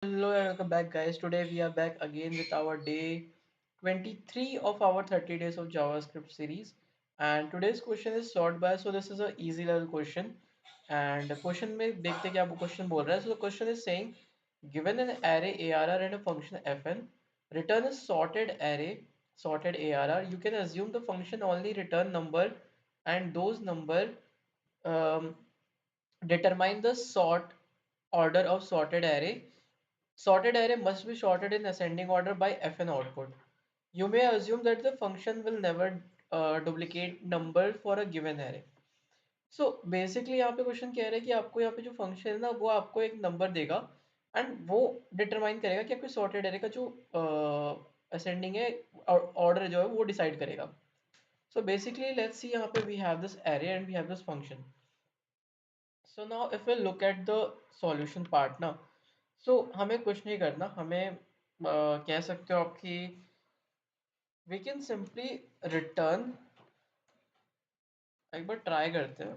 Hello and welcome back, guys. Today we are back again with our day 23 of our 30 days of JavaScript series. And today's question is sort by. So this is a easy level question. And the question में देखते हैं क्या question बोल रहा है. So the question is saying, given an array ARR and a function fn, return a sorted array, sorted ARR. You can assume the function only return number, and those number um, determine the sort order of sorted array. Sorted array must be sorted in ascending order by fn output. You may assume that the function will never duplicate number for a given array. So basically यहाँ पे question कह रहा है कि आपको यहाँ पे जो फंक्शन है ना वो आपको एक नंबर देगा एंड वो डिटरमाइन करेगा कि आपके सॉर्टेड एरे का जो असेंडिंग है ऑर्डर जो है वो डिसाइड करेगा. So basically let's see यहाँ पे we have this array and we have this function. So now if we look at the solution part now, so हमें कुछ नहीं करना, हमें कह सकते हो आपकी we can simply return. एक बार ट्राई करते हैं.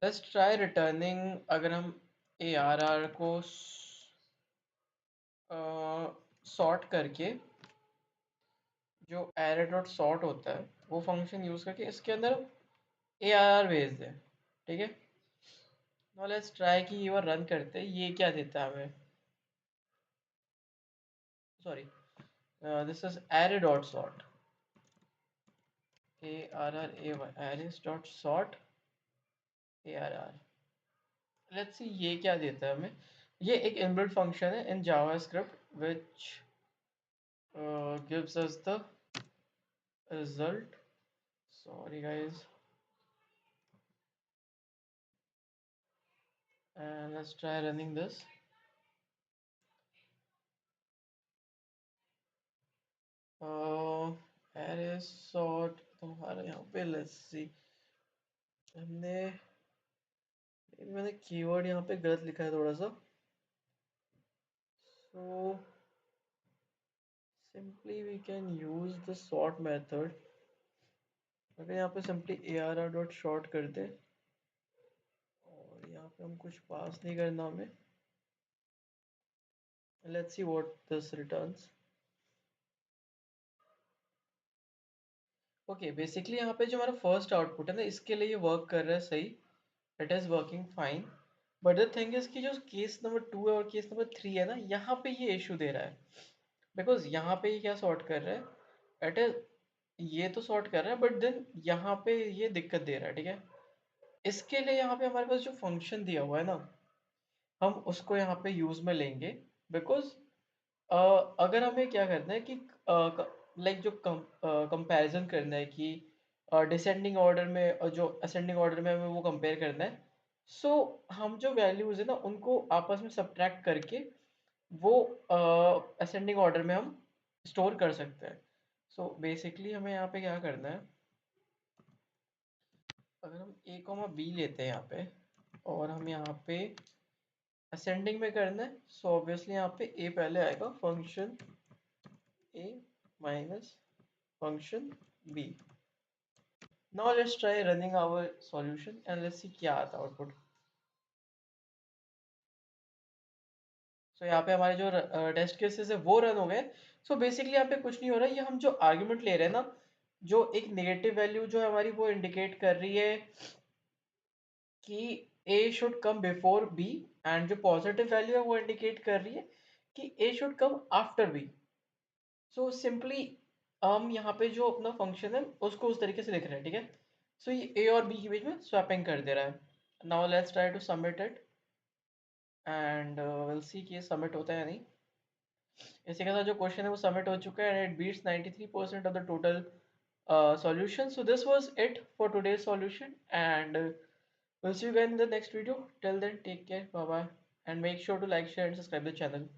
Let's try returning. अगर हम ए आर आर को सॉर्ट करके जो एरे डॉट सॉर्ट होता है वो फंक्शन यूज करके इसके अंदर ए आर आर भेज दें. ठीक है. नाउ लेट्स ट्राई कि ये बार रन करते हैं. ये क्या देता है हमें. Sorry, this is array dot sort. A R R A Y arrays dot sort A R R. Let's see ये क्या देता है हमें. ये एक इनबिल्ट फंक्शन है in JavaScript which gives us the result. Sorry guys, and let's try running this. Array sort तुम्हारा यहाँ पे let's see. हमने मैंने कीवर्ड यहाँ पे गलत लिखा है थोड़ा सा. So simply we can use the sort method. अगर यहाँ पे simply arr dot sort कर दे और यहाँ पे हम कुछ पास नहीं करना हमें. Let's see what this returns. Okay, basically यहाँ पे जो हमारा फर्स्ट आउटपुट है ना इसके लिए ये वर्क कर रहा है सही. It is working fine. But the thing is कि जो केस नंबर 2 है और केस नंबर 3 है ना यहाँ पे ये इशू दे रहा है. बिकॉज यहाँ पे ये क्या सॉर्ट कर रहा है. इट इज ये तो सॉर्ट कर रहा है बट देन यहाँ पे ये दिक्कत दे रहा है. ठीक है. इसके लिए यहाँ पे हमारे पास जो फंक्शन दिया हुआ है ना हम उसको यहाँ पे यूज में लेंगे. बिकॉज अगर हमें क्या करना है कि लाइक जो कंपैरिजन करना है कि डिसेंडिंग ऑर्डर में और जो असेंडिंग ऑर्डर में हमें वो कंपेयर करना है. सो हम जो वैल्यूज है ना उनको आपस में सब्ट्रैक्ट करके वो असेंडिंग ऑर्डर में हम स्टोर कर सकते हैं. सो बेसिकली हमें यहाँ पे क्या करना है. अगर हम ए कॉमा बी लेते हैं यहाँ पे और हम यहाँ पे असेंडिंग में करना है. सो ऑब्वियसली यहाँ पे ए पहले आएगा function A minus function b. Now let's try running our solution and let's see क्या आता है आउटपुट. सो यहाँ पे हमारे जो टेस्ट केसेस है वो रन हो गए. सो बेसिकली यहाँ पे कुछ नहीं हो रहा है. ये हम जो आर्ग्यूमेंट ले रहे हैं ना जो एक नेगेटिव वैल्यू जो है हमारी वो इंडिकेट कर रही है कि a should come before b and जो पॉजिटिव वैल्यू है वो इंडिकेट कर रही है कि a should come after b. So simply हम यहाँ पे जो अपना फंक्शन है उसको उस तरीके से लिख रहे हैं. ठीक है. सो ये ए और बी के बीच में स्वैपिंग कर दे रहा है. Now let's try to submit it and will see कि ये सबमिट होता है या नहीं. इसी के साथ जो क्वेश्चन है वो सबमिट हो चुका है and it beats 93% of the total solution. So this was it for today's solution and we'll see you guys in the next video. Till then, take care, bye bye, and make sure to like, share and subscribe the channel.